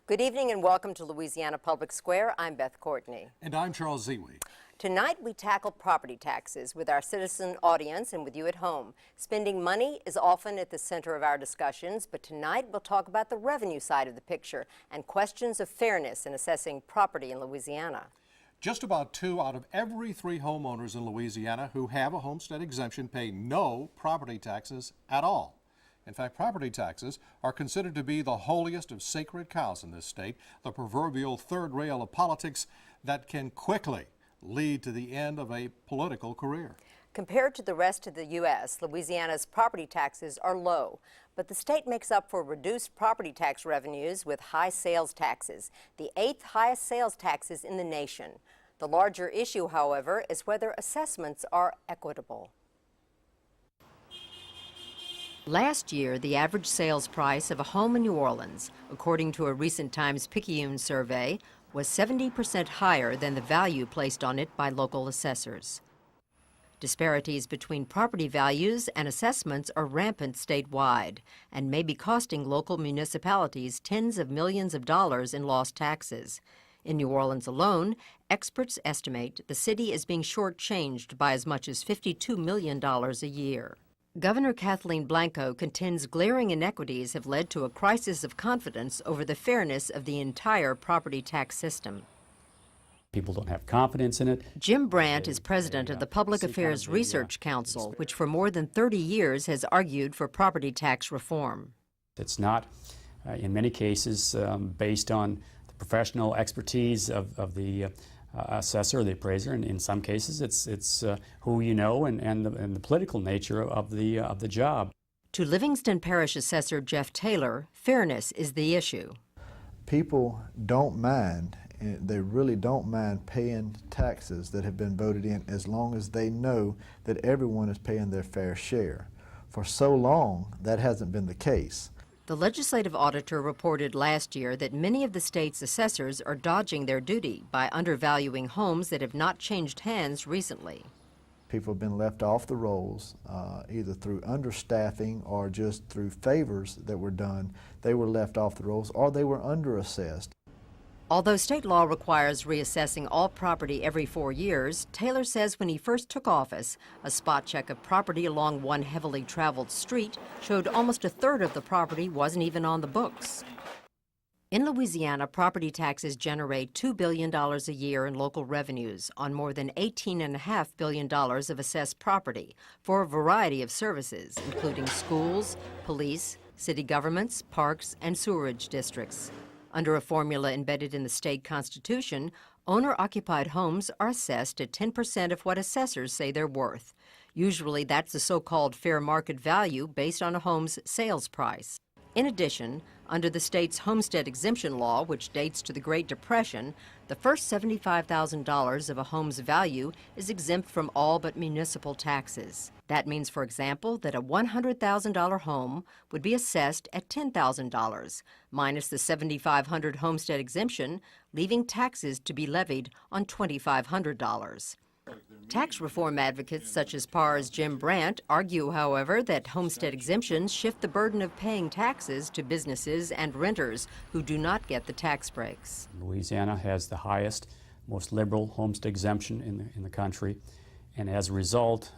Good evening and welcome to Louisiana Public Square. I'm Beth Courtney. And I'm Charles Zewe. Tonight we tackle property taxes with our citizen audience and with you at home. Spending money is often at the center of our discussions, but tonight we'll talk about the revenue side of the picture and questions of fairness in assessing property in Louisiana. Just about 2 out of every 3 homeowners in Louisiana who have a homestead exemption pay no property taxes at all. In fact, property taxes are considered to be the holiest of sacred cows in this state, the proverbial third rail of politics that can quickly lead to the end of a political career. Compared to the rest of the U.S., Louisiana's property taxes are low, but the state makes up for reduced property tax revenues with high sales taxes, the 8th highest sales taxes in the nation. The larger issue, however, is whether assessments are equitable. Last year, the average sales price of a home in New Orleans, according to a recent Times-Picayune survey, was 70% higher than the value placed on it by local assessors. Disparities between property values and assessments are rampant statewide and may be costing local municipalities tens of millions of dollars in lost taxes. In New Orleans alone, experts estimate the city is being shortchanged by as much as $52 million a year. Governor Kathleen Blanco contends glaring inequities have led to a crisis of confidence over the fairness of the entire property tax system. People don't have confidence in it. Jim Brandt is president of the Public Affairs Research Council, which for more than 30 years has argued for property tax reform. It's not, in many cases, based on the professional expertise of the assessor or the appraiser, and in some cases it's who you know and the political nature of the job. To Livingston Parish Assessor Jeff Taylor, fairness is the issue. People don't mind, they really don't mind paying taxes that have been voted in as long as they know that everyone is paying their fair share. For so long, that hasn't been the case. The legislative auditor reported last year that many of the state's assessors are dodging their duty by undervaluing homes that have not changed hands recently. People have been left off the rolls, either through understaffing or just through favors that were done. They were left off the rolls or they were underassessed. Although state law requires reassessing all property every 4 years, Taylor says when he first took office, a spot check of property along one heavily traveled street showed almost a third of the property wasn't even on the books. In Louisiana, property taxes generate $2 billion a year in local revenues on more than $18.5 billion of assessed property for a variety of services, including schools, police, city governments, parks, and sewerage districts. Under a formula embedded in the state constitution, owner-occupied homes are assessed at 10% of what assessors say they're worth. Usually that's the so-called fair market value based on a home's sales price. In addition, under the state's homestead exemption law, which dates to the Great Depression, the first $75,000 of a home's value is exempt from all but municipal taxes. That means, for example, that a $100,000 home would be assessed at $10,000, minus the $7,500 homestead exemption, leaving taxes to be levied on $2,500. Tax reform advocates such as PAR's Jim Brandt argue, however, that homestead exemptions shift the burden of paying taxes to businesses and renters who do not get the tax breaks. Louisiana has the highest, most liberal homestead exemption in the country, and as a result,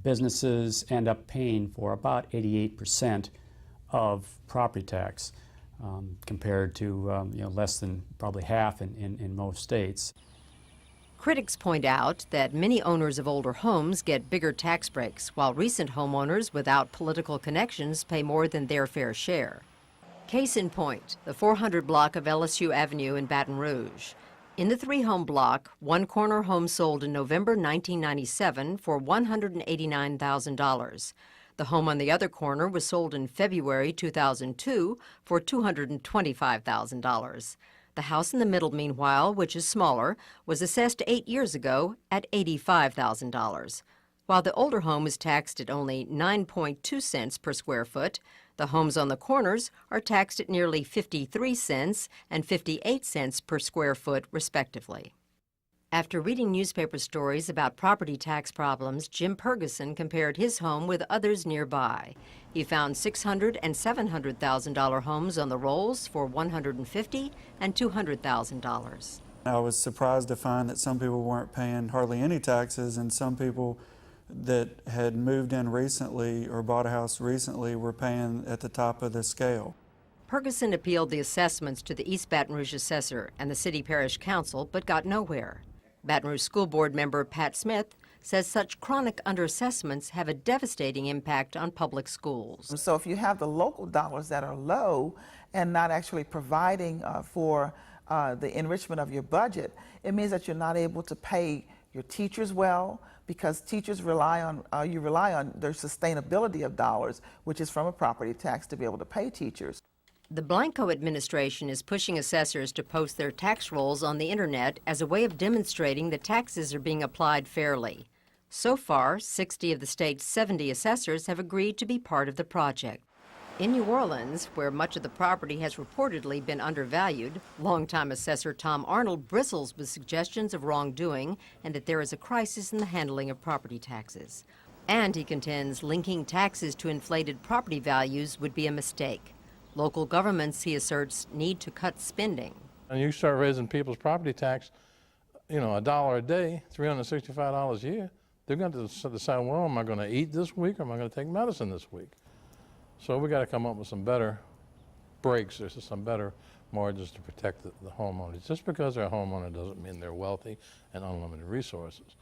businesses end up paying for about 88% of property tax, compared to less than probably half in most states. Critics point out that many owners of older homes get bigger tax breaks, while recent homeowners without political connections pay more than their fair share. Case in point, the 400 block of LSU Avenue in Baton Rouge. In the 3-home block, one corner home sold in November 1997 for $189,000. The home on the other corner was sold in February 2002 for $225,000. The house in the middle, meanwhile, which is smaller, was assessed 8 years ago at $85,000. While the older home is taxed at only 9.2 cents per square foot, the homes on the corners are taxed at nearly 53 cents and 58 cents per square foot, respectively. After reading newspaper stories about property tax problems, Jim Purgerson compared his home with others nearby. He found $600,000 and $700,000 homes on the rolls for $150,000 and $200,000. I was surprised to find that some people weren't paying hardly any taxes, and some people that had moved in recently or bought a house recently were paying at the top of the scale. Purgerson appealed the assessments to the East Baton Rouge Assessor and the City Parish Council, but got nowhere. Baton Rouge School Board member Pat Smith says such chronic underassessments have a devastating impact on public schools. So if you have the local dollars that are low and not actually providing for the enrichment of your budget, it means that you're not able to pay your teachers well, because teachers rely on their sustainability of dollars, which is from a property tax, to be able to pay teachers. The Blanco administration is pushing assessors to post their tax rolls on the internet as a way of demonstrating that taxes are being applied fairly. So far, 60 of the state's 70 assessors have agreed to be part of the project. In New Orleans, where much of the property has reportedly been undervalued, longtime assessor Tom Arnold bristles with suggestions of wrongdoing and that there is a crisis in the handling of property taxes. And he contends linking taxes to inflated property values would be a mistake. Local governments, he asserts, need to cut spending. And you start raising people's property tax, $1 a day, $365 a year, they're going to decide, well, am I going to eat this week or am I going to take medicine this week? So we got to come up with some better breaks or some better margins to protect the homeowners. Just because they're a homeowner doesn't mean they're wealthy and unlimited resources.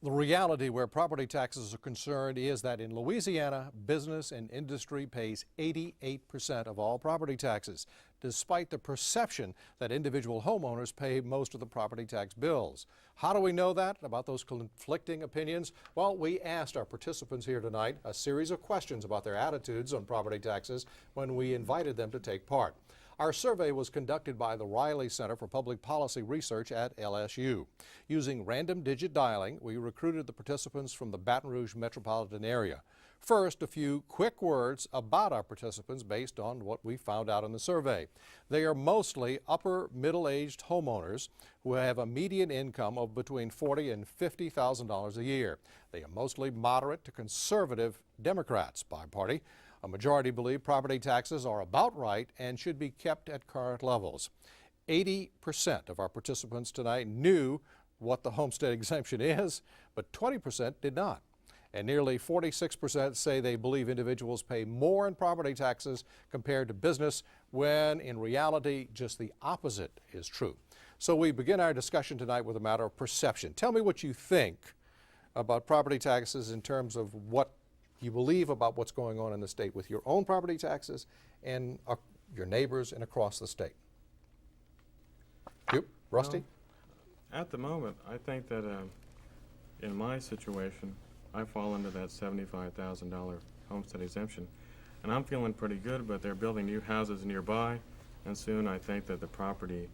The reality where property taxes are concerned is that in Louisiana, business and industry pays 88% of all property taxes, despite the perception that individual homeowners pay most of the property tax bills. How do we know that, about those conflicting opinions? Well, we asked our participants here tonight a series of questions about their attitudes on property taxes when we invited them to take part. Our survey was conducted by the Riley Center for Public Policy Research at LSU. Using random digit dialing, we recruited the participants from the Baton Rouge metropolitan area. First, a few quick words about our participants based on what we found out in the survey. They are mostly upper middle-aged homeowners who have a median income of between $40,000 and $50,000 a year. They are mostly moderate to conservative Democrats by party. A majority believe property taxes are about right and should be kept at current levels. 80% of our participants tonight knew what the homestead exemption is, but 20% did not. And nearly 46% say they believe individuals pay more in property taxes compared to business, when in reality just the opposite is true. So we begin our discussion tonight with a matter of perception. Tell me what you think about property taxes in terms of what you believe about what's going on in the state with your own property taxes and your neighbors and across the state. You, Rusty? At the moment, I think that in my situation, I fall into that $75,000 homestead exemption. And I'm feeling pretty good, but they're building new houses nearby, and soon I think that the property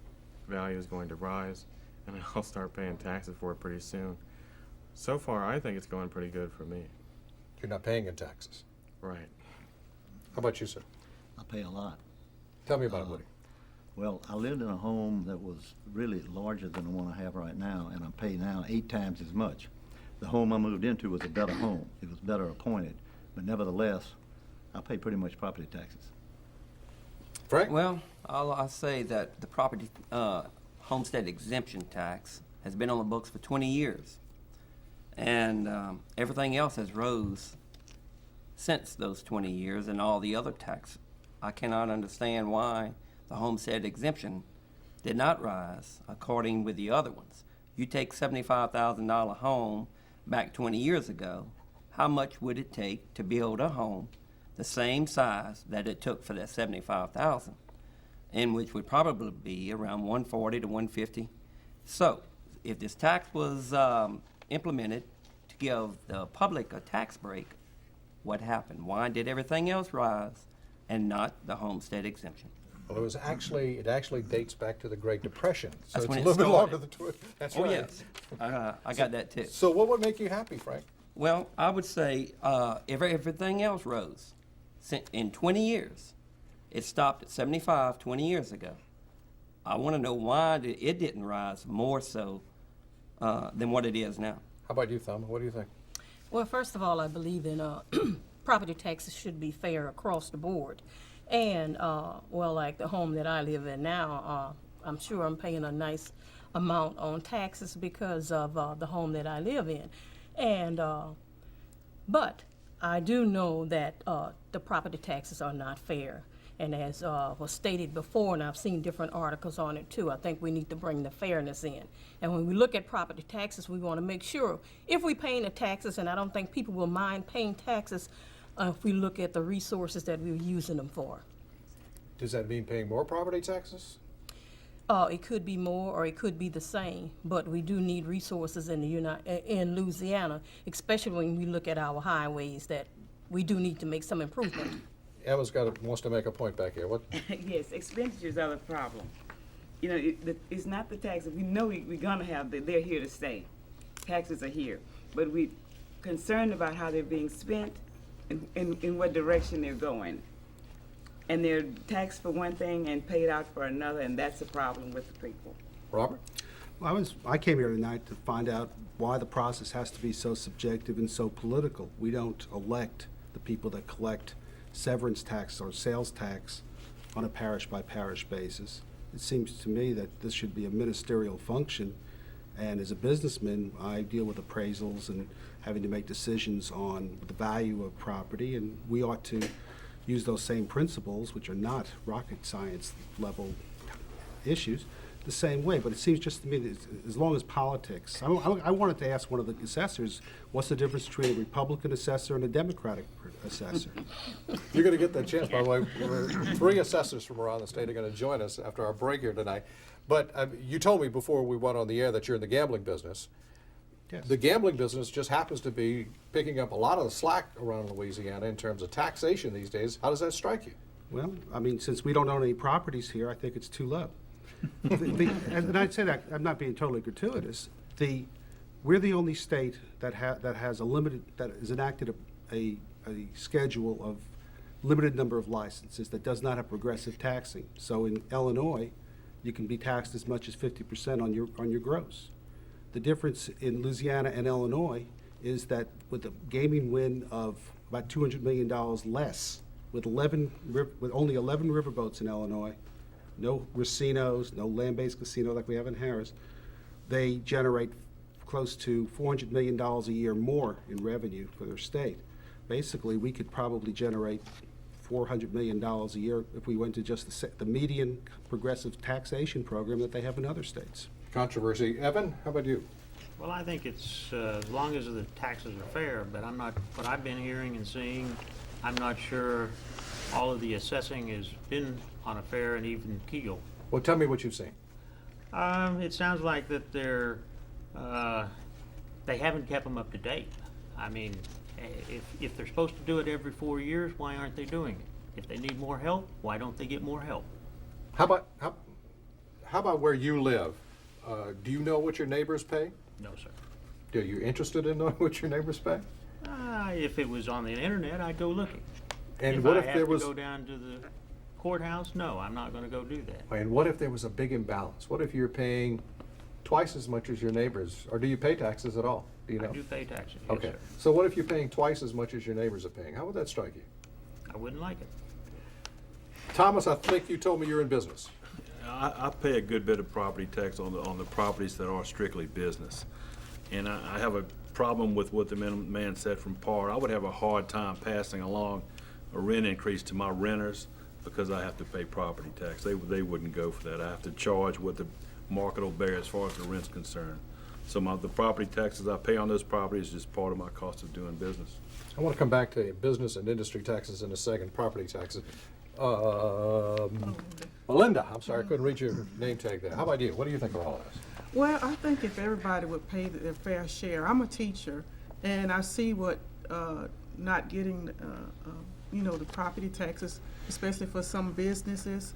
value is going to rise, and I'll start paying taxes for it pretty soon. So far, I think it's going pretty good for me. You're not paying in taxes. Right. How about you, sir? I pay a lot. Tell me about it, Woody. Well, I lived in a home that was really larger than the one I have right now, and I pay now 8 times as much. The home I moved into was a better home. It was better appointed, but nevertheless, I pay pretty much property taxes. Frank? Well, I'll say that the property homestead exemption tax has been on the books for 20 years. And everything else has rose since those 20 years, and all the other tax. I cannot understand why the homestead exemption did not rise according with the other ones. You take $75,000 home back 20 years ago, how much would it take to build a home the same size that it took for that $75,000, and which would probably be around $140 to $150. So if this tax was implemented to give the public a tax break, what happened? Why did everything else rise and not the homestead exemption? Well, it actually dates back to the Great Depression. So That's it's when a it little bit longer started. than that's Oh, right. yes. I got that too. So what would make you happy, Frank? Well, I would say everything else rose. In 20 years, it stopped at 75 20 years ago. I want to know why it didn't rise more so than what it is now. How about you, Thama? What do you think? Well, first of all, I believe in property taxes should be fair across the board. And, well, like the home that I live in now, I'm sure I'm paying a nice amount on taxes because of the home that I live in. And, but I do know that the property taxes are not fair. And as was stated before, and I've seen different articles on it too, I think we need to bring the fairness in. And when we look at property taxes, we want to make sure if we're paying the taxes, and I don't think people will mind paying taxes if we look at the resources that we're using them for. Does that mean paying more property taxes? It could be more or it could be the same, but we do need resources in in Louisiana, especially when we look at our highways, that we do need to make some improvement. Emma's wants to make a point back here. What? Yes, expenditures are the problem. You know, it's not the taxes. We know we're gonna have, they're here to stay. Taxes are here, but we're concerned about how they're being spent and in what direction they're going. And they're taxed for one thing and paid out for another, and that's a problem with the people. Robert? Well, I came here tonight to find out why the process has to be so subjective and so political. We don't elect the people that collect severance tax or sales tax on a parish-by-parish basis. It seems to me that this should be a ministerial function, and as a businessman, I deal with appraisals and having to make decisions on the value of property, and we ought to use those same principles, which are not rocket science level issues, the same way. But it seems just to me that as long as politics, I wanted to ask one of the assessors, what's the difference between a Republican assessor and a Democratic assessor? You're going to get that chance, by the way. Three assessors from around the state are going to join us after our break here tonight. But you told me before we went on the air that you're in the gambling business. Yes. The gambling business just happens to be picking up a lot of the slack around Louisiana in terms of taxation these days. How does that strike you? Well, I mean, since we don't own any properties here, I think it's too low. And I'd say that, I'm not being totally gratuitous, we're the only state that has enacted a schedule of limited number of licenses that does not have progressive taxing. So in Illinois, you can be taxed as much as 50% on your gross. The difference in Louisiana and Illinois is that with a gaming win of about $200 million less, with only 11 riverboats in Illinois, no racinos, no land-based casino like we have in Harris, they generate close to $400 million a year more in revenue for their state. Basically, we could probably generate $400 million a year if we went to just the median progressive taxation program that they have in other states. Controversy. Evan, how about you? Well, I think it's as long as the taxes are fair, but I'm not, what I've been hearing and seeing, I'm not sure all of the assessing has been on a fair and even keel. Well, tell me what you've seen. It sounds like that they haven't kept them up to date. I mean, if they're supposed to do it every 4 years, why aren't they doing it? If they need more help, why don't they get more help? How about where you live? Do you know what your neighbors pay? No, sir. Are you interested in knowing what your neighbors pay? If it was on the internet, I'd go looking. And if what I if have there to was? go down to the courthouse, no, I'm not going to go do that. And what if there was a big imbalance? What if you're paying twice as much as your neighbors, or do you pay taxes at all? Do you know? I do pay taxes. Yes, Okay. sir. So what if you're paying twice as much as your neighbors are paying? How would that strike you? I wouldn't like it. Thomas, I think you told me you're in business. I pay a good bit of property tax on the properties that are strictly business. And I have a problem with what the man said from PAR. I would have a hard time passing along a rent increase to my renters because I have to pay property tax. They wouldn't go for that. I have to charge what the market will bear as far as the rent's concerned. So the property taxes I pay on those properties is just part of my cost of doing business. I want to come back to business and industry taxes in a second, property taxes. Melinda, I'm sorry, I couldn't read your name tag there. How about you? What do you think of all this? Well, I think if everybody would pay their fair share, I'm a teacher, and I see what not getting, the property taxes, especially for some businesses,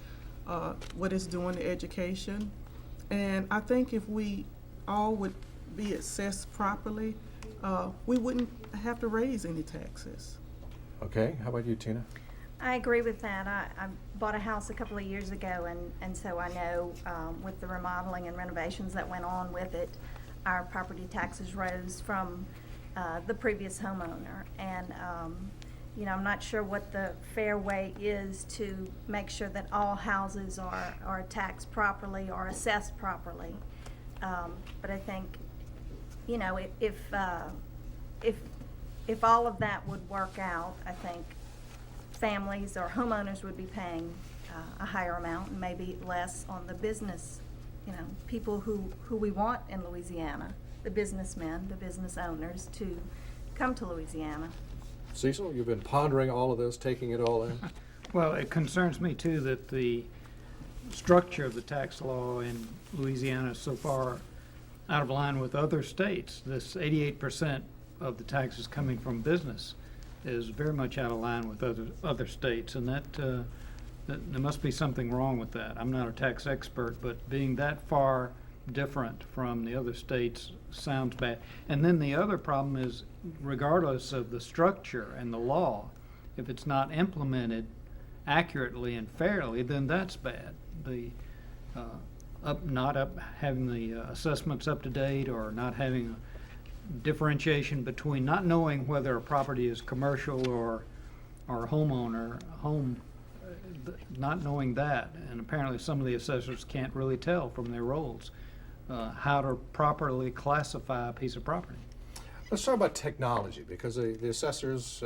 what it's doing to education. And I think if we all would be assessed properly, we wouldn't have to raise any taxes. Okay, how about you, Tina? I agree with that. I bought a house a couple of years ago, and so I know with the remodeling and renovations that went on with it, our property taxes rose from the previous homeowner. And you know, I'm not sure what the fair way is to make sure that all houses are taxed properly or assessed properly. But I think, you know, if all of that would work out, I think families or homeowners would be paying a higher amount and maybe less on the business, you know, people who we want in Louisiana, the businessmen, the business owners, to come to Louisiana. Cecil, you've been pondering all of this, taking it all in? Well, it concerns me too that the structure of the tax law in Louisiana is so far out of line with other states. This 88% of the taxes coming from business is very much out of line with other states, and that there must be something wrong with that. I'm not a tax expert, but being that far different from the other states sounds bad. And then the other problem is, regardless of the structure and the law, if it's not implemented accurately and fairly, then that's bad. The not having the assessments up to date, or not having a differentiation between not knowing whether a property is commercial or homeowner, not knowing that, and apparently some of the assessors can't really tell from their roles how to properly classify a piece of property. Let's talk about technology, because the assessors,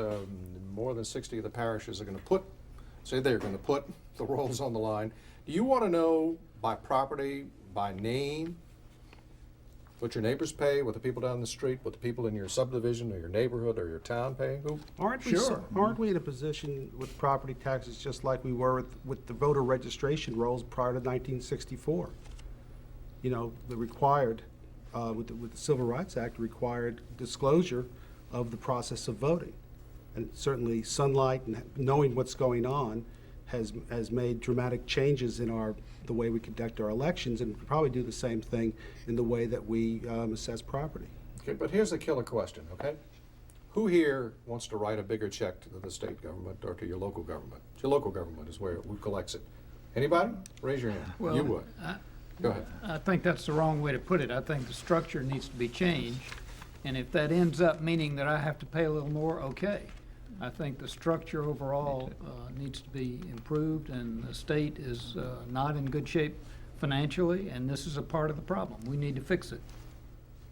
more than 60 of the parishes are going to say they're going to put the rolls on the line. Do you want to know by property, by name, what your neighbors pay, what the people down the street, what the people in your subdivision or your neighborhood or your town pay? Aren't we in a position with property taxes just like we were with the voter registration rolls prior to 1964? You know, the required, with the Civil Rights Act, required disclosure of the process of voting. And certainly Sunlight and knowing what's going on has made dramatic changes in the way we conduct our elections, and probably do the same thing in the way that we assess property. Okay, but here's the killer question, okay? Who here wants to write a bigger check to the state government or to your local government? Your local government is who collects it. Anybody? Raise your hand. Well, You would. Go ahead. I think that's the wrong way to put it. I think the structure needs to be changed, and if that ends up meaning that I have to pay a little more, okay. I think the structure overall needs to be improved, and the state is not in good shape financially, and this is a part of the problem. We need to fix it.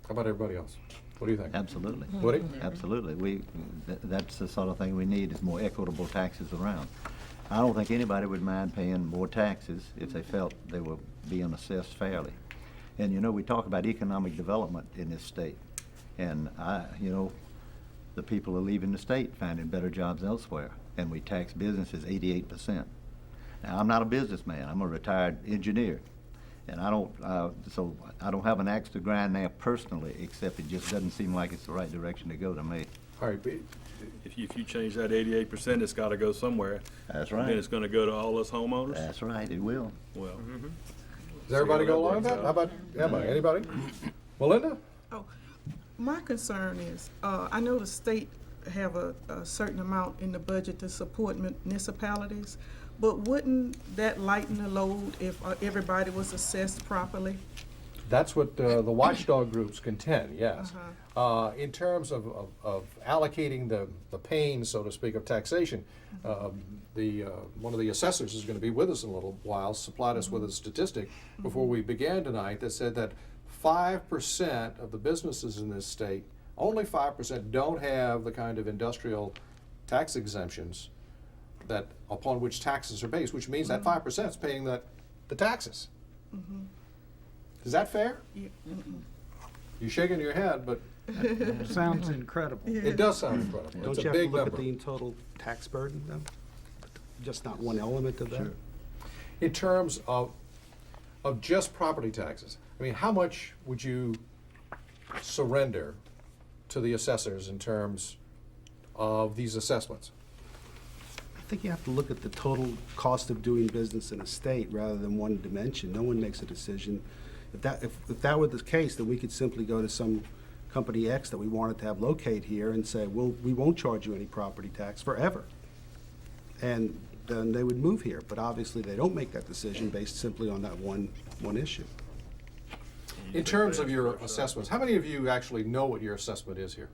How about everybody else? What do you think? Absolutely. Woody? Absolutely. That's the sort of thing we need, is more equitable taxes around. I don't think anybody would mind paying more taxes if they felt they were being assessed fairly. And you know, we talk about economic development in this state, and the people are leaving the state, finding better jobs elsewhere, and we tax businesses 88%. Now, I'm not a businessman. I'm a retired engineer, and I don't have an axe to grind now personally, except it just doesn't seem like it's the right direction to go to me. All right, if you change that 88%, it's got to go somewhere. That's right. And then it's going to go to all us homeowners? That's right, it will. Well. Does everybody go along with that? How about Emma? Anybody? Melinda? My concern is, I know the state have a certain amount in the budget to support municipalities, but wouldn't that lighten the load if everybody was assessed properly? That's what the watchdog groups contend, yes. In terms of allocating the pain, so to speak, of taxation, one of the assessors is going to be with us in a little while, supplied us with a statistic before we began tonight that said that 5% of the businesses in this state, only 5%, don't have the kind of industrial tax exemptions that upon which taxes are based, which means that 5% is paying the taxes. Is that fair? Yeah. You're shaking your head, but It sounds incredible. it does sound incredible. Don't It's you a have to big look number. at the total tax burden, though? Just not one element of that? Sure. In terms of just property taxes, I mean, how much would you surrender to the assessors in terms of these assessments? I think you have to look at the total cost of doing business in a state rather than one dimension. No one makes a decision. If that were the case, then we could simply go to some company X that we wanted to have locate here and say, well, we won't charge you any property tax forever. and then they would move here. But obviously, they don't make that decision based simply on that one issue. In terms of your assessments, how many of you actually know what your assessment is here?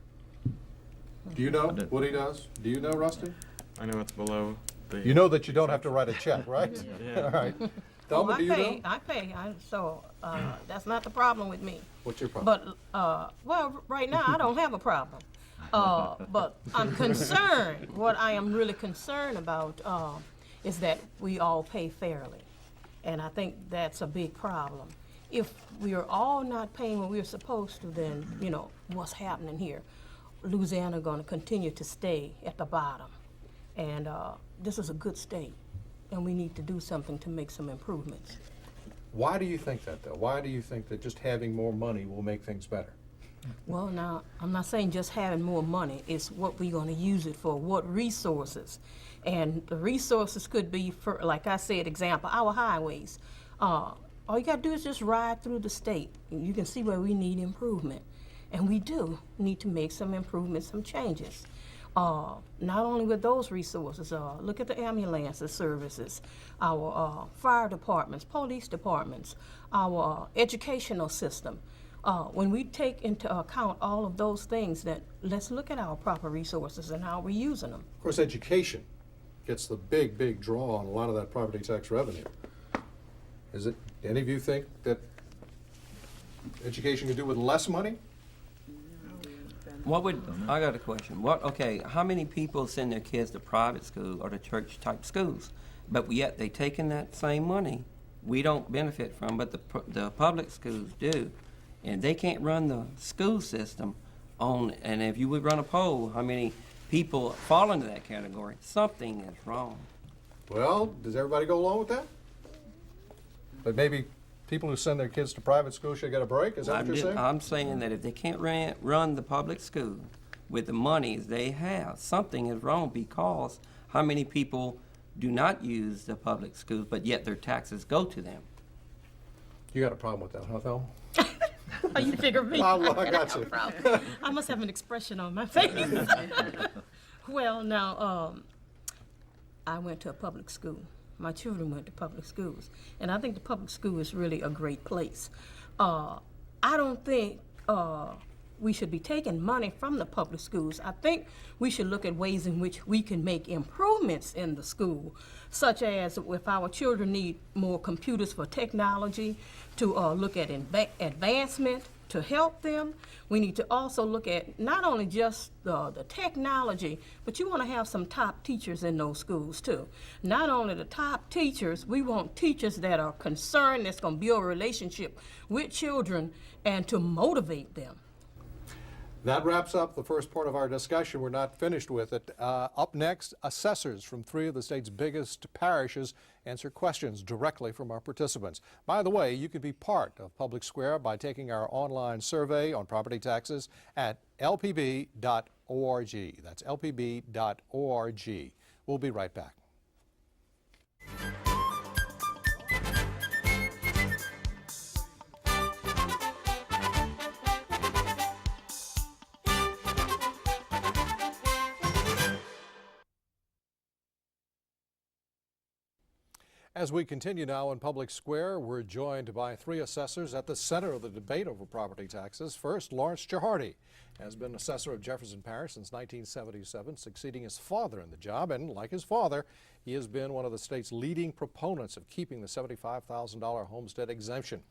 Do you know what he does? Do you know, Rusty? I know it's below the. You know that you don't have to write a check, right? Yeah. All right. Oh, Thelma, do you know? I pay, so that's not the problem with me. What's your problem? But, well, right now, I don't have a problem. But I'm concerned, what I am really concerned about is that we all pay fairly. And I think that's a big problem. If we are all not paying what we're supposed to, then, you know, what's happening here? Louisiana gonna continue to stay at the bottom. And this is a good state, and we need to do something to make some improvements. Why do you think that, though? Why do you think that just having more money will make things better? Well, now, I'm not saying just having more money. It's what we're going to use it for, what resources. And the resources could be, for, like I said, example, our highways. All you got to do is just ride through the state, and you can see where we need improvement. And we do need to make some improvements, some changes. Not only with those resources, look at the ambulance services, our fire departments, police departments, our educational system. When we take into account all of those things, that let's look at our proper resources and how we're using them. Of course, education gets the big draw on a lot of that property tax revenue. Is it, any of you think that education could do with less money? What would, I got a question. Okay, how many people send their kids to private school or to church type schools? But yet they taking that same money we don't benefit from, but the public schools do. And they can't run the school system on, and if you would run a poll, how many people fall into that category? Something is wrong. Well, does everybody go along with that? But maybe people who send their kids to private school should get a break? Is that what you're saying? I'm saying that if they can't run the public school with the monies they have, something is wrong, because how many people do not use the public schools, but yet their taxes go to them? You got a problem with that, huh, Thelma? Oh, you figure me. I got you. I must have an expression on my face. Well, now, I went to a public school. My children went to public schools. And I think the public school is really a great place. I don't think we should be taking money from the public schools. I think we should look at ways in which we can make improvements in the school, such as if our children need more computers for technology, to look at advancement to help them. We need to also look at not only just the technology, but you want to have some top teachers in those schools too. Not only the top teachers, we want teachers that are concerned, that's going to build a relationship with children and to motivate them. That wraps up the first part of our discussion. We're not finished with it. Up next, assessors from 3 of the state's biggest parishes answer questions directly from our participants. By the way, you can be part of Public Square by taking our online survey on property taxes at lpb.org. That's lpb.org. We'll be right back. As we continue now in Public Square, we're joined by 3 assessors at the center of the debate over property taxes. First, Lawrence Chehardy has been assessor of Jefferson Parish since 1977, succeeding his father in the job. And like his father, he has been one of the state's leading proponents of keeping the $75,000 homestead exemption.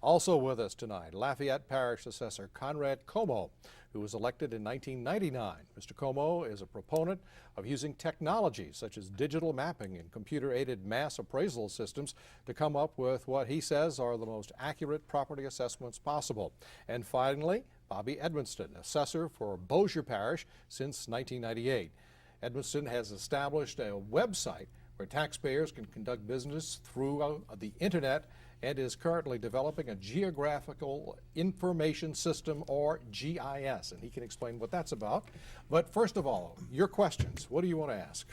Also with us tonight, Lafayette Parish Assessor Conrad Comeaux, who was elected in 1999. Mr. Comeaux is a proponent of using technology such as digital mapping and computer-aided mass appraisal systems to come up with what he says are the most accurate property assessments possible. And finally, Bobby Edmiston, assessor for Bossier Parish since 1998. Edmiston has established a website where taxpayers can conduct business through the internet and is currently developing a geographical information system, or GIS, and he can explain what that's about. But first of all, your questions. What do you want to ask?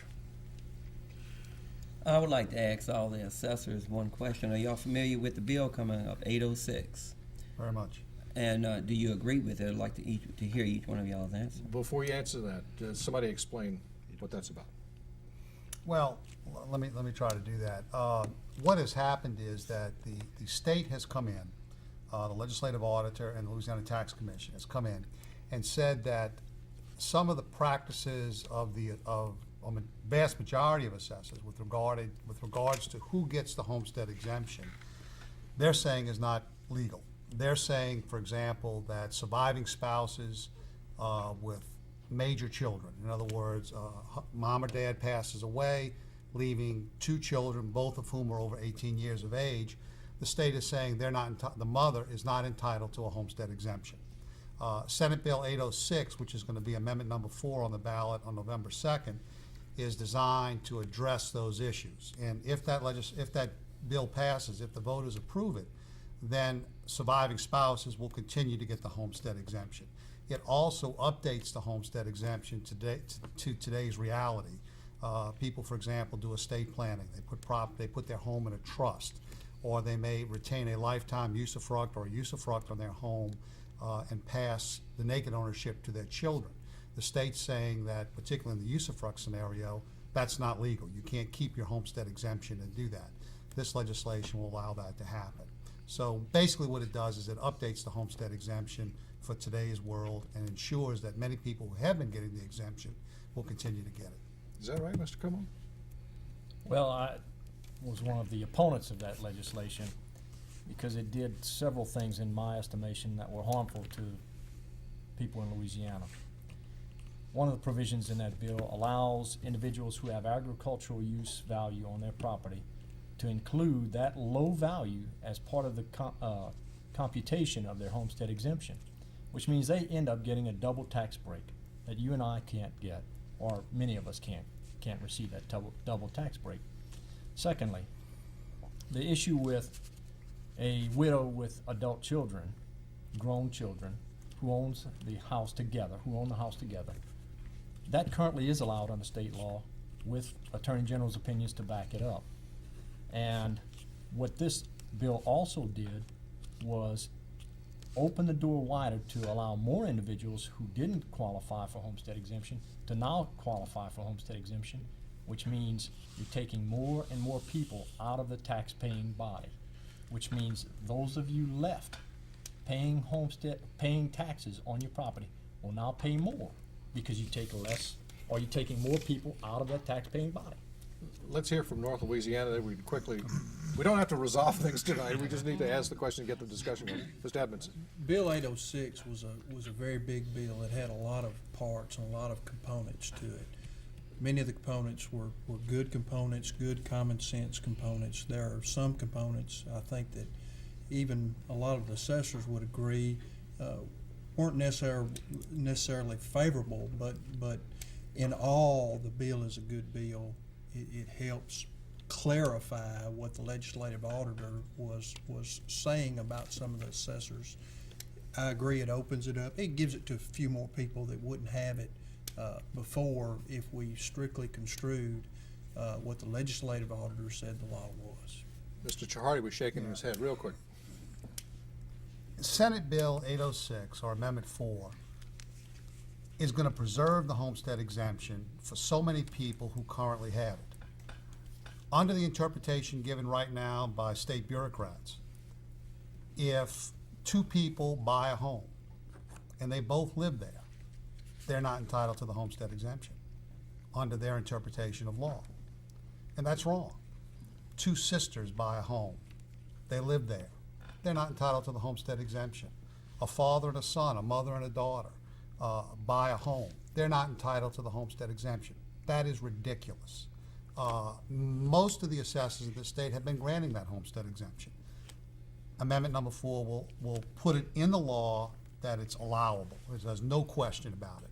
I would like to ask all the assessors one question. Are y'all familiar with the bill coming up, 806? Very much. And do you agree with it? I'd like to hear each one of y'all's answer. Before you answer that, somebody explain what that's about. Well, let me try to do that. What has happened is that the state has come in, the legislative auditor and the Louisiana Tax Commission has come in and said that some of the practices of the vast majority of assessors with regards to who gets the homestead exemption, they're saying is not legal. They're saying, for example, that surviving spouses with major children, in other words, mom or dad passes away, leaving 2 children, both of whom are over 18 years of age, the state is saying the mother is not entitled to a homestead exemption. Senate Bill 806, which is going to be amendment number 4 on the ballot on November 2nd, is designed to address those issues. And if that bill passes, if the voters approve it, then surviving spouses will continue to get the homestead exemption. It also updates the homestead exemption to today's reality. People, for example, do estate planning. They put their home in a trust, or they may retain a lifetime usufruct or a usufruct on their home and pass the naked ownership to their children. The state's saying that, particularly in the usufruct scenario, that's not legal. You can't keep your homestead exemption and do that. This legislation will allow that to happen. So basically what it does is it updates the homestead exemption for today's world and ensures that many people who have been getting the exemption will continue to get it. Is that right, Mr. Comeaux? Well, I was one of the opponents of that legislation because it did several things in my estimation that were harmful to people in Louisiana. One of the provisions in that bill allows individuals who have agricultural use value on their property to include that low value as part of the computation of their homestead exemption, which means they end up getting a double tax break that you and I can't get, or many of us can't receive that double tax break. Secondly, the issue with a widow with adult children, grown children, who owns the house together, that currently is allowed under state law with Attorney General's opinions to back it up. And what this bill also did was open the door wider to allow more individuals who didn't qualify for homestead exemption to now qualify for homestead exemption, which means you're taking more and more people out of the tax-paying body, which means those of you left paying taxes on your property will now pay more because you take less, or you're taking more people out of that tax-paying body. Let's hear from North Louisiana. We don't have to resolve things tonight. We just need to ask the question and get the discussion going. Mr. Edmiston. Bill 806 was a very big bill. It had a lot of parts and a lot of components to it. Many of the components were good components, good common sense components. There are some components I think that even a lot of the assessors would agree weren't necessarily favorable, but in all, the bill is a good bill. It helps clarify what the legislative auditor was saying about some of the assessors. I agree, it opens it up. It gives it to a few more people that wouldn't have it before if we strictly construed what the legislative auditor said the law was. Mr. Chehardy was shaking his head real quick. Senate Bill 806, or Amendment 4, is going to preserve the homestead exemption for so many people who currently have it. Under the interpretation given right now by state bureaucrats, if 2 people buy a home and they both live there, they're not entitled to the homestead exemption under their interpretation of law. And that's wrong. 2 sisters buy a home, they live there, they're not entitled to the homestead exemption. A father and a son, a mother and a daughter buy a home, they're not entitled to the homestead exemption. That is ridiculous. Most of the assessors in the state have been granting that homestead exemption. Amendment number 4 will put it in the law that it's allowable. There's no question about it.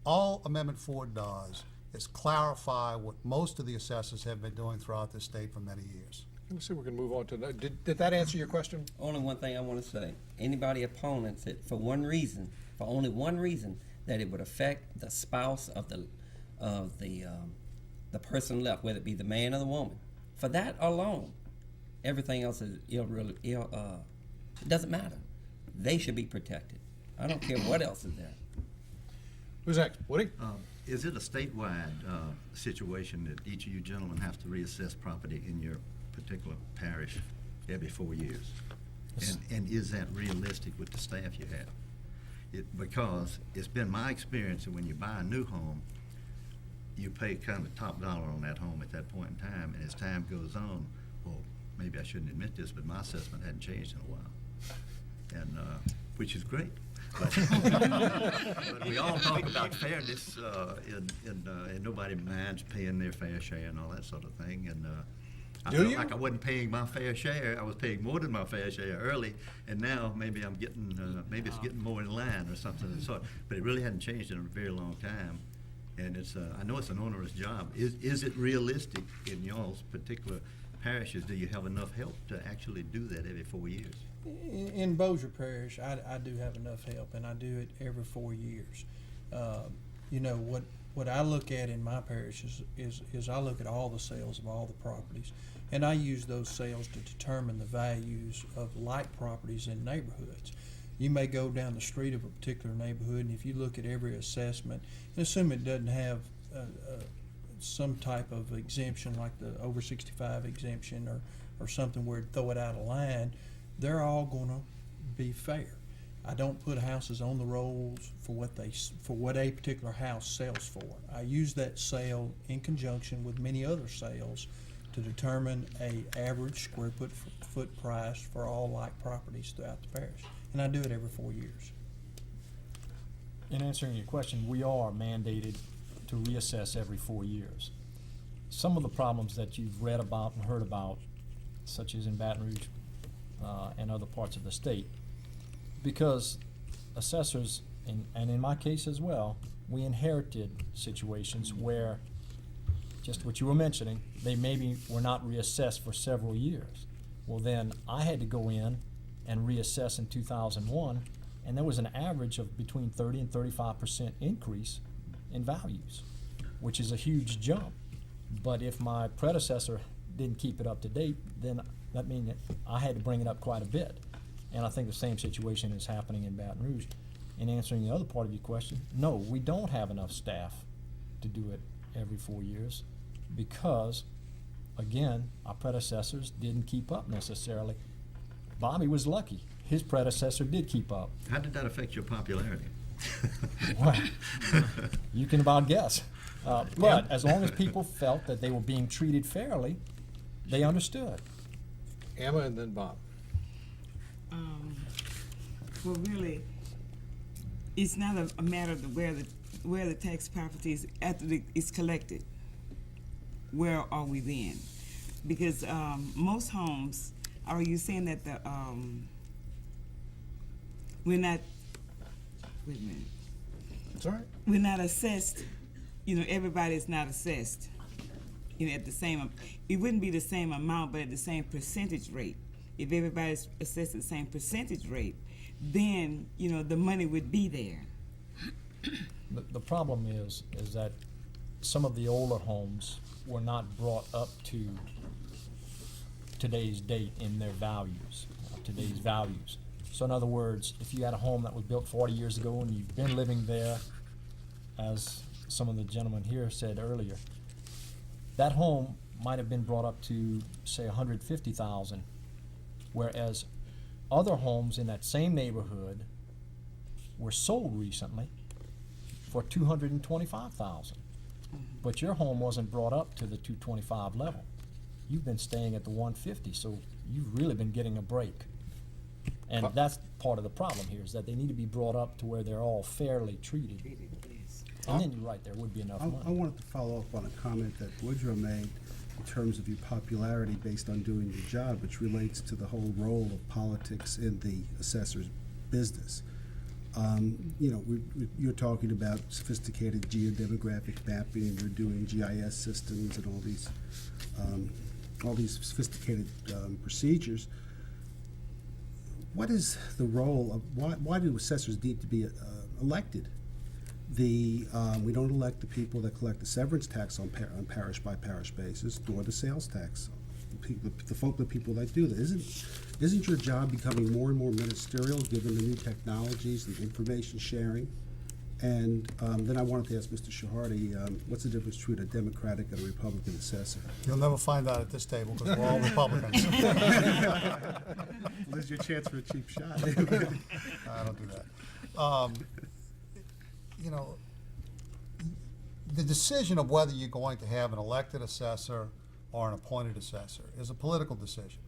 All Amendment 4 does is clarify what most of the assessors have been doing throughout this state for many years. Let me see if we can move on to that. Did that answer your question? Only one thing I want to say. Anybody opponents it for only one reason, that it would affect the spouse of the person left, whether it be the man or the woman. For that alone, everything else is it doesn't matter. They should be protected. I don't care what else is there. Who's next? Woody? Is it a statewide situation that each of you gentlemen have to reassess property in your particular parish every 4 years? And is that realistic with the staff you have? Because it's been my experience that when you buy a new home, you pay kind of top dollar on that home at that point in time, and as time goes on, well, maybe I shouldn't admit this, but my assessment hadn't changed in a while, and which is great. But we all talk about fairness, and nobody minds paying their fair share and all that sort of thing. And I felt like I wasn't paying my fair share. I was paying more than my fair share early, and now maybe I'm getting, maybe it's getting more in line or something of the sort. But it really hadn't changed in a very long time, and it's I know it's an onerous job. Is it realistic in y'all's particular parishes? Do you have enough help to actually do that every 4 years? In Bossier Parish, I do have enough help, and I do it every 4 years. You know, what I look at in my parish is I look at all the sales of all the properties, and I use those sales to determine the values of like properties in neighborhoods. You may go down the street of a particular neighborhood, and if you look at every assessment, and assume it doesn't have some type of exemption like the over 65 exemption or something where it throw it out of line, they're all going to be fair. I don't put houses on the rolls for what a particular house sells for. I use that sale in conjunction with many other sales to determine a average square foot price for all like properties throughout the parish, and I do it every 4 years. In answering your question, we are mandated to reassess every 4 years. Some of the problems that you've read about and heard about, such as in Baton Rouge and other parts of the state, because assessors, and in my case as well, we inherited situations where, just what you were mentioning, they maybe were not reassessed for several years. Well, then I had to go in and reassess in 2001, and there was an average of between 30 and 35% increase in values, which is a huge jump. But if my predecessor didn't keep it up to date, then that means that I had to bring it up quite a bit. And I think the same situation is happening in Baton Rouge. In answering the other part of your question, no, we don't have enough staff to do it every 4 years because, again, our predecessors didn't keep up necessarily. Bobby was lucky. His predecessor did keep up. How did that affect your popularity? Well, you can about guess. But as long as people felt that they were being treated fairly, they understood. Emma and then Bob. Well, really, it's not a matter of where the tax property is after it's collected. Where are we then? Because most homes, are you saying that we're not? Wait a minute. That's all right. We're not assessed. You know, everybody's not assessed. You know, at the same. It wouldn't be the same amount, but at the same percentage rate. If everybody's assessed at the same percentage rate, then, you know, the money would be there. The problem is that some of the older homes were not brought up to today's date in their values, today's values. So in other words, if you had a home that was built 40 years ago and you've been living there, as some of the gentlemen here said earlier, that home might have been brought up to, say, $150,000, whereas other homes in that same neighborhood were sold recently for $225,000. But your home wasn't brought up to the $225 level. You've been staying at the $150, so you've really been getting a break. And that's part of the problem here, is that they need to be brought up to where they're all fairly treated. And then you're right, there would be enough money. I wanted to follow up on a comment that Woodrow made in terms of your popularity based on doing your job, which relates to the whole role of politics in the assessor's business. You know, you're talking about sophisticated geodemographic mapping, and you're doing GIS systems and all these sophisticated procedures. What is the role of, why do assessors need to be elected? We don't elect the people that collect the severance tax on parish by parish basis, nor the sales tax. The people that do that. Isn't your job becoming more and more ministerial given the new technologies and information sharing And then I wanted to ask Mr. Chehardy, what's the difference between a Democratic and a Republican assessor? You'll never find out at this table because we're all Republicans. There's your chance for a cheap shot. I don't do that. You know, the decision of whether you're going to have an elected assessor or an appointed assessor is a political decision.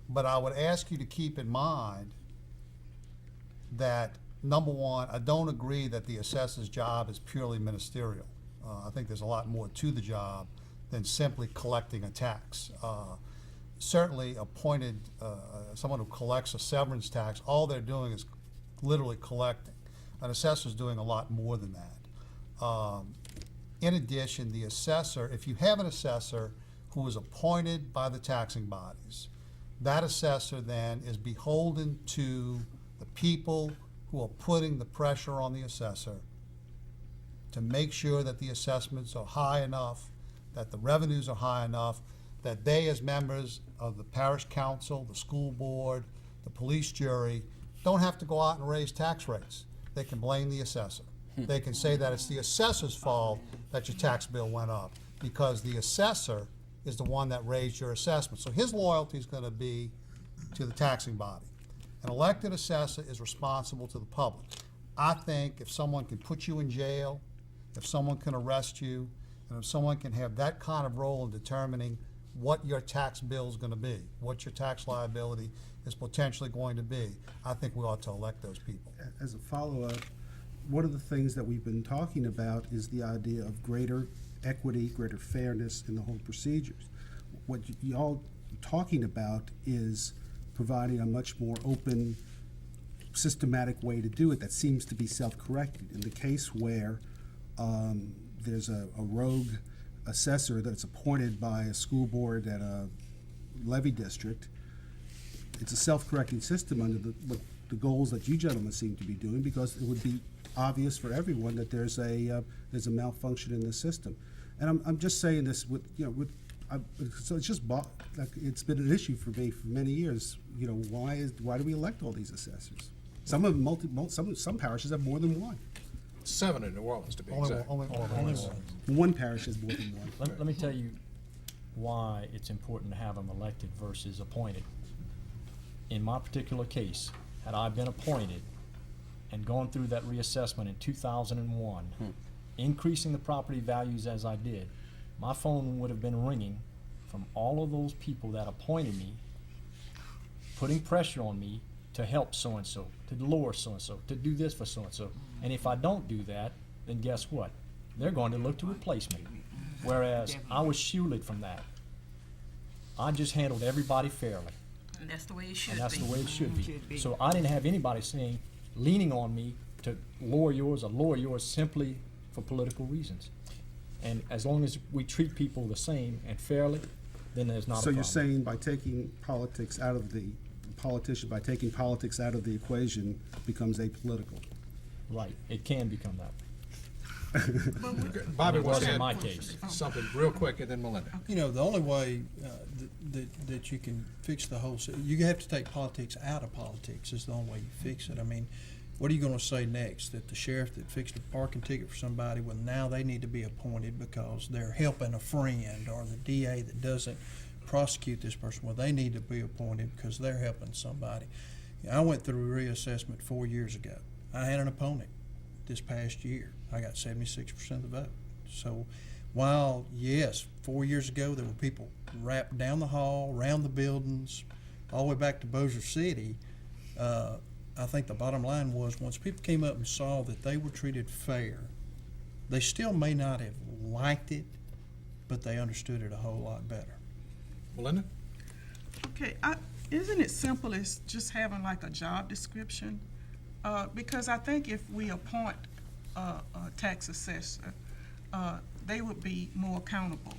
But I would ask you to keep in mind that, number one, I don't agree that the assessor's job is purely ministerial. I think there's a lot more to the job than simply collecting a tax. Certainly appointed, someone who collects a severance tax, all they're doing is literally collecting. An assessor's doing a lot more than that. In addition, the assessor, if you have an assessor who is appointed by the taxing bodies, that assessor then is beholden to the people who are putting the pressure on the assessor to make sure that the assessments are high enough, that the revenues are high enough, that they, as members of the parish council, the school board, the police jury, don't have to go out and raise tax rates. They can blame the assessor. They can say that it's the assessor's fault that your tax bill went up because the assessor is the one that raised your assessment. So his loyalty is going to be to the taxing body. An elected assessor is responsible to the public. I think if someone can put you in jail, if someone can arrest you, and if someone can have that kind of role in determining what your tax bill is going to be, what your tax liability is potentially going to be, I think we ought to elect those people. As a follow-up, one of the things that we've been talking about is the idea of greater equity, greater fairness in the whole procedures. What y'all talking about is providing a much more open, systematic way to do it that seems to be self-correcting. In the case where there's a rogue assessor that's appointed by a school board at a levy district, it's a self-correcting system under the goals that you gentlemen seem to be doing, because it would be obvious for everyone that there's a malfunction in the system. And I'm just saying this with, so it's just it's been an issue for me for many years. Why do we elect all these assessors? Some of them, some parishes have more than one. 7 in New Orleans, to be exact. Only One parish has more than one. Let me tell you why it's important to have them elected versus appointed. In my particular case, had I been appointed and gone through that reassessment in 2001, increasing the property values as I did, my phone would have been ringing from all of those people that appointed me, putting pressure on me to help so-and-so, to lower so-and-so, to do this for so-and-so. And if I don't do that, then guess what? They're going to look to replace me. Whereas I was shielded from that. I just handled everybody fairly. And that's the way it should And that's be. the way it should be. So I didn't have anybody saying, leaning on me to lower yours or lower yours simply for political reasons. And as long as we treat people the same and fairly, then there's not a problem. So you're saying by taking politics out of the equation becomes apolitical? Right, it can become that. Bobby It wants was to in my add case. something real quick, and then Melinda. The only way that you can fix the whole, you have to take politics out of politics is the only way you fix it. I mean, what are you going to say next? That the sheriff that fixed a parking ticket for somebody, well, now they need to be appointed because they're helping a friend, or the DA that doesn't prosecute this person, well, they need to be appointed because they're helping somebody. I went through a reassessment 4 years ago. I had an opponent this past year. I got 76% of the vote. So while, yes, 4 years ago there were people wrapped down the hall, around the buildings, all the way back to Bossier City, I think the bottom line was once people came up and saw that they were treated fair, they still may not have liked it, but they understood it a whole lot better. Melinda? Okay, isn't it simple as just having like a job description? Because I think if we appoint a tax assessor, they would be more accountable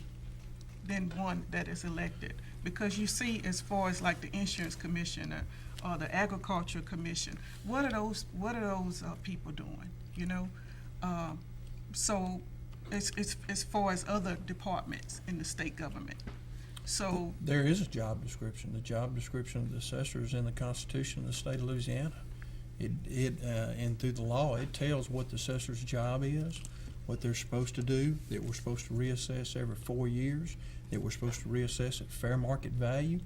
than one that is elected. Because you see, as far as like the insurance commissioner or the agriculture commission, what are those people doing? So it's as far as other departments in the state government. So there is a job description. The job description of the assessor is in the Constitution of the state of Louisiana. And through the law, it tells what the assessor's job is, what they're supposed to do, that we're supposed to reassess every 4 years, that we're supposed to reassess at fair market value.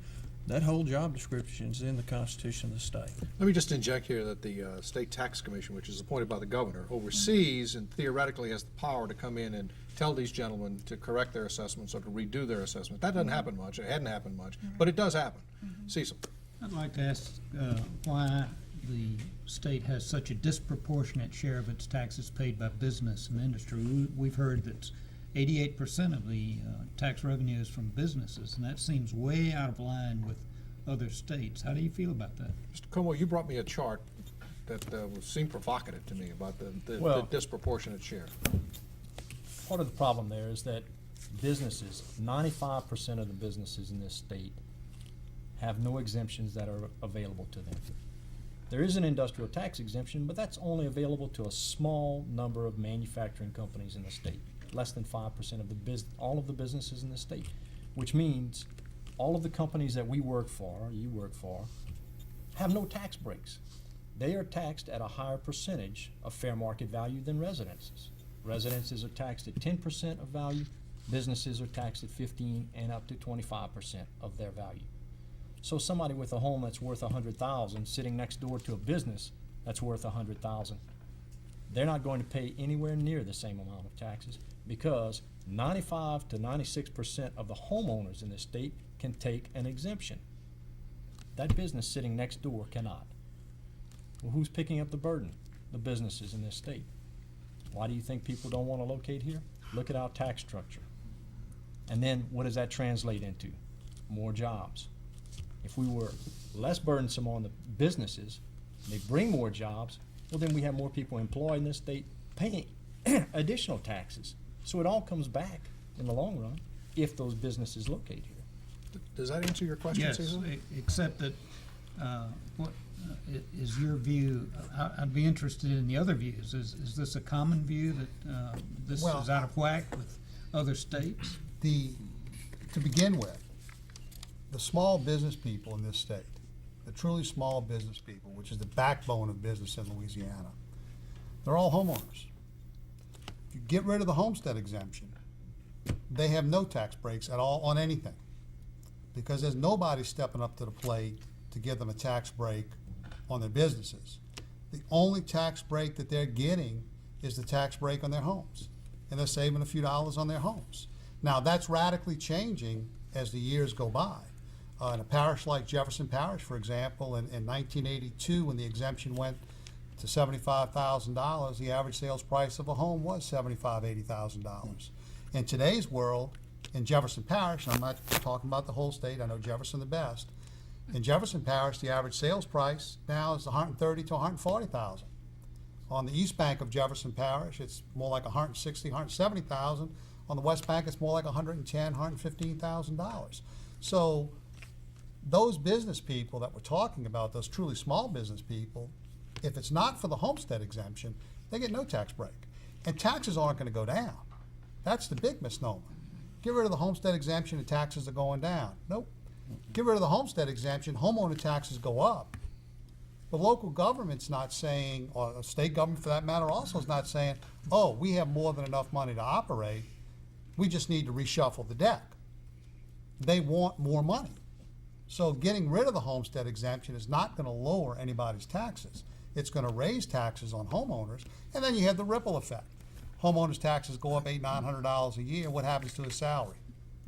That whole job description is in the Constitution of the state. Let me just inject here that the State Tax Commission, which is appointed by the governor, oversees and theoretically has the power to come in and tell these gentlemen to correct their assessments or to redo their assessment. That doesn't happen much. It hadn't happened much, but it does happen. Cecil. I'd like to ask why the state has such a disproportionate share of its taxes paid by business and industry. We've heard that 88% of the tax revenue is from businesses, and that seems way out of line with other states. How do you feel about that? Mr. Comeaux, you brought me a chart that seemed provocative to me about the disproportionate share. Part of the problem there is that businesses, 95% of the businesses in this state have no exemptions that are available to them. There is an industrial tax exemption, but that's only available to a small number of manufacturing companies in the state, less than 5% of all of the businesses in the state, which means all of the companies that we work for, you work for, have no tax breaks. They are taxed at a higher percentage of fair market value than residences. Residences are taxed at 10% of value, businesses are taxed at 15 and up to 25% of their value. So somebody with a home that's worth $100,000 sitting next door to a business that's worth $100,000, they're not going to pay anywhere near the same amount of taxes because 95 to 96% of the homeowners in this state can take an exemption. That business sitting next door cannot. Well, who's picking up the burden? The businesses in this state. Why do you think people don't want to locate here? Look at our tax structure. And then what does that translate into? More jobs. If we were less burdensome on the businesses, they bring more jobs, well then we have more people employed in this state paying additional taxes. So it all comes back in the long run if those businesses locate here. Does that answer your question, Yes, Cecil? except that what is your view? I'd be interested in the other views. Is this a common view that this is out of whack with other states? To begin with, the small business people in this state, the truly small business people, which is the backbone of business in Louisiana, they're all homeowners. If you get rid of the homestead exemption, they have no tax breaks at all on anything because there's nobody stepping up to the plate to give them a tax break on their businesses. The only tax break that they're getting is the tax break on their homes, and they're saving a few dollars on their homes. Now, that's radically changing as the years go by. In a parish like Jefferson Parish, for example, in 1982, when the exemption went to $75,000, the average sales price of a home was $75,000, $80,000. In today's world, in Jefferson Parish, and I'm not talking about the whole state, I know Jefferson the best. In Jefferson Parish, the average sales price now is $130,000 to $140,000. On the east bank of Jefferson Parish, it's more like $160,000, $170,000. On the west bank, it's more like $110,000, $115,000. So those business people that we're talking about, those truly small business people, if it's not for the homestead exemption, they get no tax break. And taxes aren't going to go down. That's the big misnomer. Get rid of the homestead exemption and taxes are going down. Nope. Get rid of the homestead exemption, homeowner taxes go up. The local government's not saying, or the state government for that matter also is not saying, oh, we have more than enough money to operate, we just need to reshuffle the deck. They want more money. So getting rid of the homestead exemption is not going to lower anybody's taxes. It's going to raise taxes on homeowners, and then you have the ripple effect. Homeowners' taxes go up $800, $900 a year. What happens to his salary?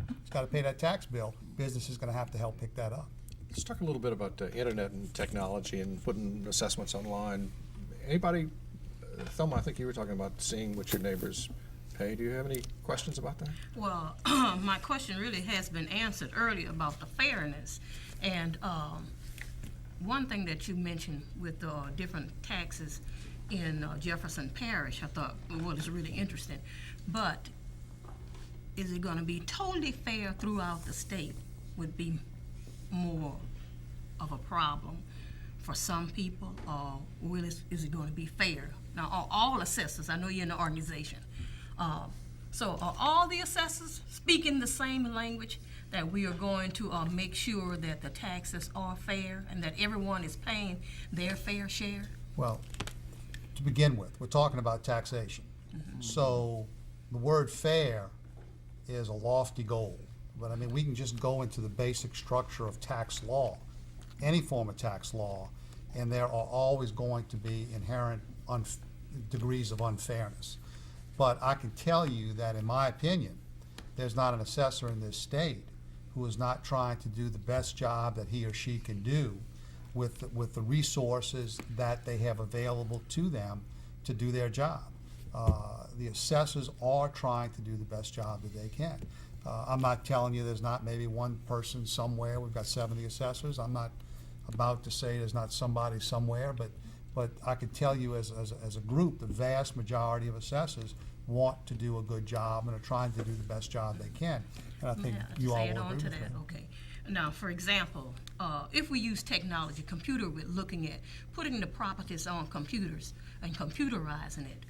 He's got to pay that tax bill. Business is going to have to help pick that up. Let's talk a little bit about internet and technology and putting assessments online. Anybody, Thelma, I think you were talking about seeing what your neighbors pay. Do you have any questions about that? Well, my question really has been answered earlier about the fairness. And one thing that you mentioned with the different taxes in Jefferson Parish, I thought was really interesting. But is it going to be totally fair throughout the state? Would be more of a problem for some people, or is it going to be fair? Now, all assessors, I know you're in the organization, so are all the assessors speaking the same language, that we are going to make sure that the taxes are fair and that everyone is paying their fair share? Well, to begin with, we're talking about taxation. So the word fair is a lofty goal. But I mean, we can just go into the basic structure of tax law, any form of tax law, and there are always going to be inherent degrees of unfairness. But I can tell you that, in my opinion, there's not an assessor in this state who is not trying to do the best job that he or she can do with the resources that they have available to them to do their job. The assessors are trying to do the best job that they can. I'm not telling you there's not maybe one person somewhere. We've got 70 assessors. I'm not about to say there's not somebody somewhere, but I can tell you as a group, the vast majority of assessors want to do a good job and are trying to do the best job they can. And I think you all will agree with that. Okay. Now, for example, if we use technology, computer, we're looking at putting the properties on computers and computerizing it.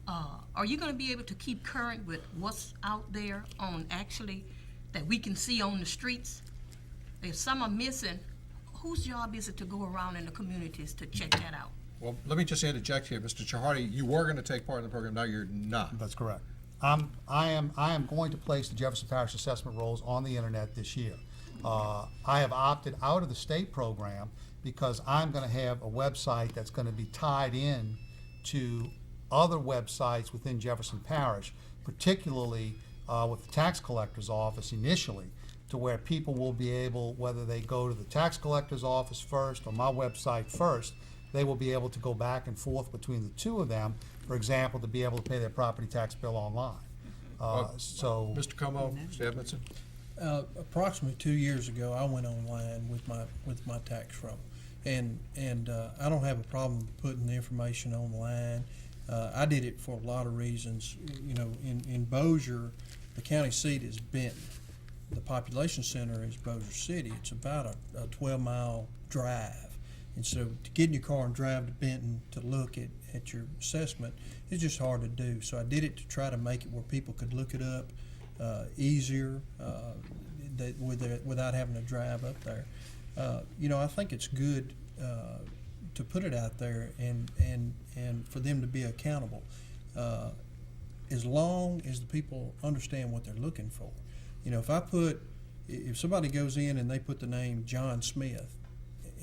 Are you going to be able to keep current with what's out there on actually that we can see on the streets? If some are missing, whose job is it to go around in the communities to check that out? Well, let me just interject here, Mr. Chehardy. You were going to take part in the program. Now you're not. That's correct. I am going to place the Jefferson Parish assessment rolls on the internet this year. I have opted out of the state program because I'm going to have a website that's going to be tied in to other websites within Jefferson Parish, particularly with the tax collector's office initially, to where people will be able, whether they go to the tax collector's office first or my website first, they will be able to go back and forth between the two of them, for example, to be able to pay their property tax bill online. So, Mr. Comeaux, Mr. Edmiston? Approximately 2 years ago, I went online with my tax roll, and I don't have a problem putting the information online. I did it for a lot of reasons. You know, in Bossier, the county seat is Benton. The population center is Bossier City. It's about a 12-mile drive. And so to get in your car and drive to Benton to look at your assessment is just hard to do. So I did it to try to make it where people could look it up easier without having to drive up there. You know, I think it's good to put it out there and for them to be accountable, as long as the people understand what they're looking for. You know, if somebody goes in and they put the name John Smith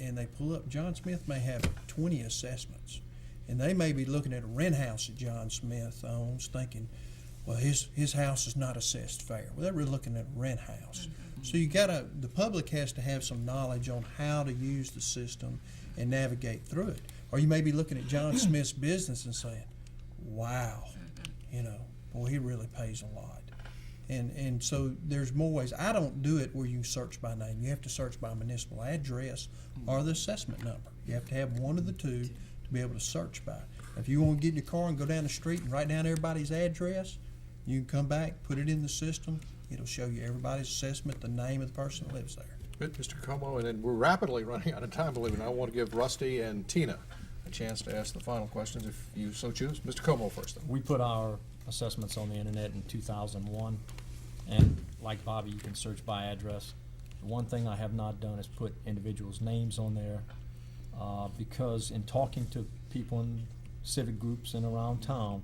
and they pull up, John Smith may have 20 assessments, and they may be looking at a rent house that John Smith owns thinking, well, his house is not assessed fair. Well, they're really looking at a rent house. So the public has to have some knowledge on how to use the system and navigate through it. Or you may be looking at John Smith's business and saying, wow, you know, boy, he really pays a lot. And so there's more ways. I don't do it where you search by name. You have to search by municipal address or the assessment number. You have to have one of the two to be able to search by. If you want to get in your car and go down the street and write down everybody's address, you can come back, put it in the system. It'll show you everybody's assessment, the name of the person that lives there. Good, Mr. Comeaux, and then we're rapidly running out of time, believe it or not. I want to give Rusty and Tina a chance to ask the final questions if you so choose. Mr. Comeaux first, then. We put our assessments on the internet in 2001, and like Bobby, you can search by address. The one thing I have not done is put individuals' names on there because in talking to people in civic groups and around town,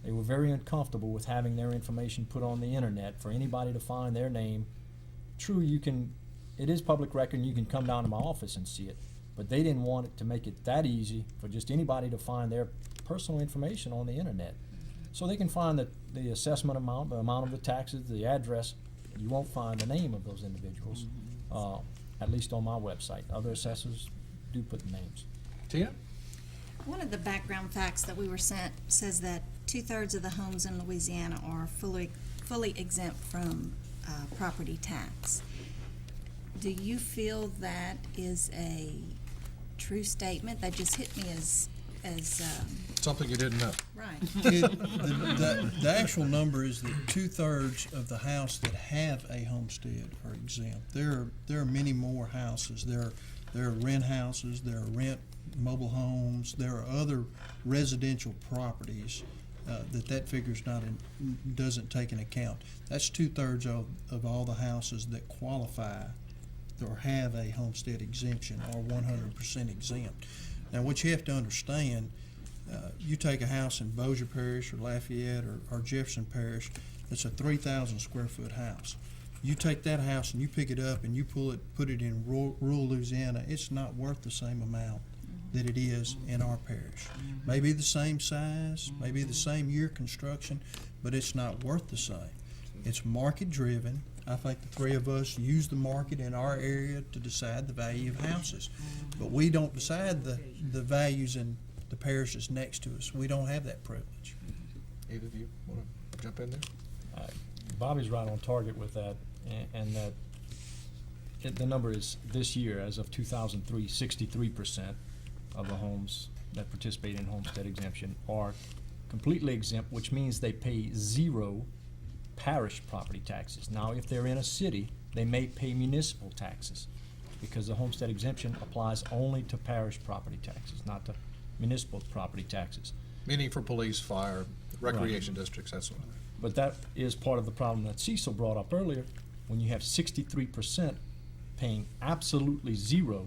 they were very uncomfortable with having their information put on the internet for anybody to find their name. True, it is public record and you can come down to my office and see it, but they didn't want it to make it that easy for just anybody to find their personal information on the internet. So they can find the assessment amount, the amount of the taxes, the address. You won't find the name of those individuals, at least on my website. Other assessors do put the names. Tina? One of the background facts that we were sent says that 2/3 of the homes in Louisiana are fully exempt from property tax. Do you feel that is a true statement? That just hit me as something you didn't know. Right. The actual number is that 2/3 of the house that have a homestead are exempt. There are many more houses. There are rent houses. There are rent mobile homes. There are other residential properties that figure's doesn't take into account. That's 2/3 of all the houses that qualify or have a homestead exemption or 100% exempt. Now, what you have to understand, you take a house in Bossier Parish or Lafayette or Jefferson Parish, that's a 3,000 square foot house. You take that house and you pick it up and you put it in rural Louisiana, it's not worth the same amount that it is in our parish. Maybe the same size, maybe the same year construction, but it's not worth the same. It's market driven. I think the three of us use the market in our area to decide the value of houses. But we don't decide the values in the parishes next to us. We don't have that privilege. Either of you want to jump in there? Bobby's right on target with that, and that the number is this year, as of 2003, 63% of the homes that participate in homestead exemption are completely exempt, which means they pay 0 parish property taxes. Now, if they're in a city, they may pay municipal taxes, because the homestead exemption applies only to parish property taxes, not to municipal property taxes. Meaning for police, fire, recreation districts, that sort of thing. But that is part of the problem that Cecil brought up earlier. When you have 63% paying absolutely 0,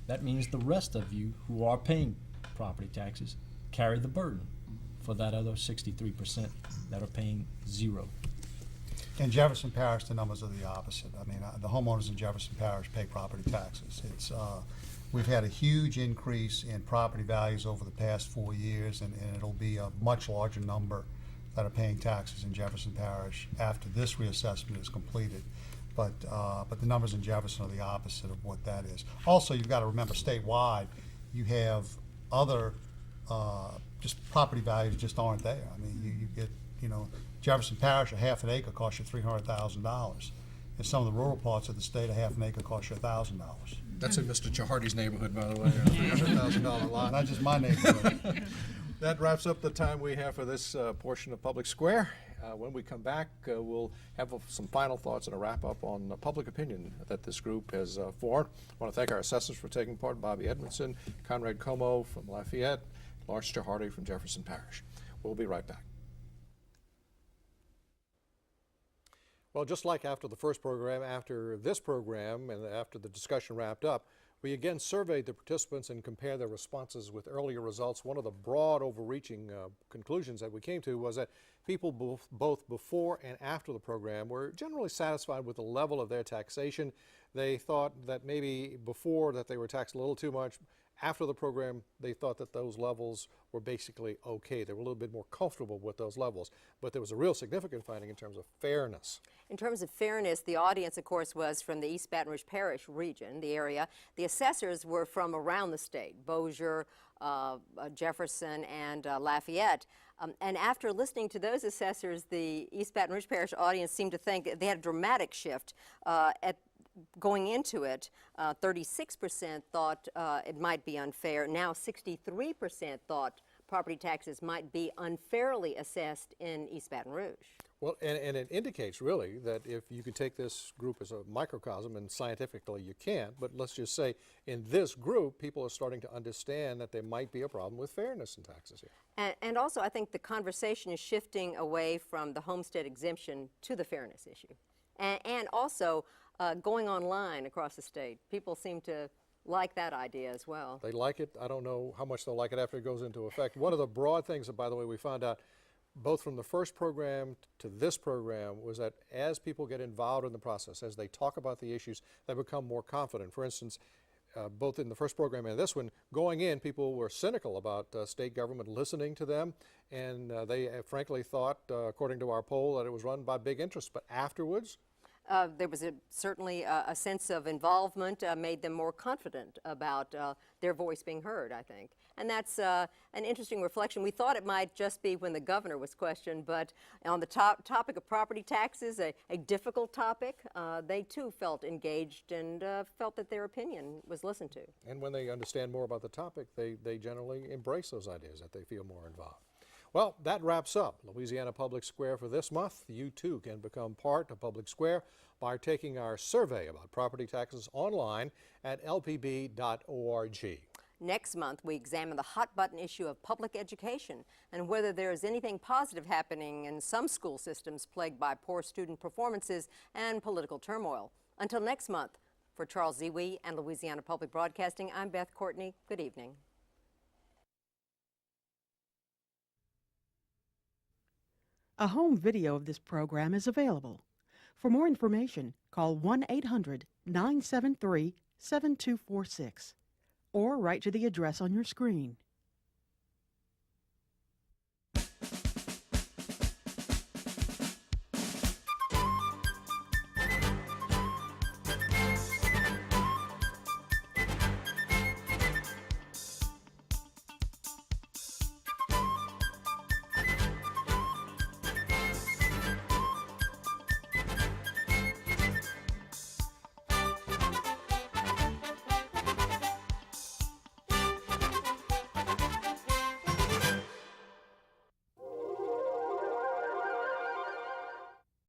that means the rest of you who are paying property taxes carry the burden for that other 63% that are paying 0. In Jefferson Parish, the numbers are the opposite. I mean, the homeowners in Jefferson Parish pay property taxes. We've had a huge increase in property values over the past 4 years, and it'll be a much larger number that are paying taxes in Jefferson Parish after this reassessment is completed. But the numbers in Jefferson are the opposite of what that is. Also, you've got to remember, statewide, you have other just property values just aren't there. I mean, you get, Jefferson Parish, a half an acre costs you $300,000. In some of the rural parts of the state, a half an acre costs you $1,000. That's in Mr. Chehardy's neighborhood, by the way, a $300,000 lot. Not just my neighborhood. That wraps up the time we have for this portion of Public Square. When we come back, we'll have some final thoughts and a wrap-up on public opinion that this group has formed. I want to thank our assessors for taking part, Bobby Edmiston, Conrad Comeaux from Lafayette, Lawrence Chehardy from Jefferson Parish. We'll be right back. Well, just like after the first program, after this program, and after the discussion wrapped up, we again surveyed the participants and compared their responses with earlier results. One of the broad, overreaching conclusions that we came to was that people both before and after the program were generally satisfied with the level of their taxation. They thought that maybe before that they were taxed a little too much. After the program, they thought that those levels were basically okay. They were a little bit more comfortable with those levels. But there was a real significant finding in terms of fairness. In terms of fairness, the audience, of course, was from the East Baton Rouge Parish region, the area. The assessors were from around the state, Bossier, Jefferson, and Lafayette. And after listening to those assessors, the East Baton Rouge Parish audience seemed to think they had a dramatic shift going into it. 36% thought it might be unfair. Now 63% thought property taxes might be unfairly assessed in East Baton Rouge. Well, and it indicates really that if you could take this group as a microcosm, and scientifically you can't, but let's just say in this group, people are starting to understand that there might be a problem with fairness in taxes here. And also, I think the conversation is shifting away from the homestead exemption to the fairness issue. And also, going online across the state, people seem to like that idea as well. They like it. I don't know how much they'll like it after it goes into effect. One of the broad things that, by the way, we found out both from the first program to this program was that as people get involved in the process, as they talk about the issues, they become more confident. For instance, both in the first program and this one, going in, people were cynical about state government listening to them, and they frankly thought, according to our poll, that it was run by big interests. But afterwards, there was certainly a sense of involvement, made them more confident about their voice being heard, I think. And that's an interesting reflection. We thought it might just be when the governor was questioned, but on the topic of property taxes, a difficult topic, they too felt engaged and felt that their opinion was listened to. And when they understand more about the topic, they generally embrace those ideas, that they feel more involved. Well, that wraps up Louisiana Public Square for this month. You too can become part of Public Square by taking our survey about property taxes online at lpb.org. Next month, we examine the hot-button issue of public education and whether there is anything positive happening in some school systems plagued by poor student performances and political turmoil. Until next month, for Charles Zewe and Louisiana Public Broadcasting, I'm Beth Courtney. Good evening. A home video of this program is available. For more information, call 1-800-973-7246 or write to the address on your screen.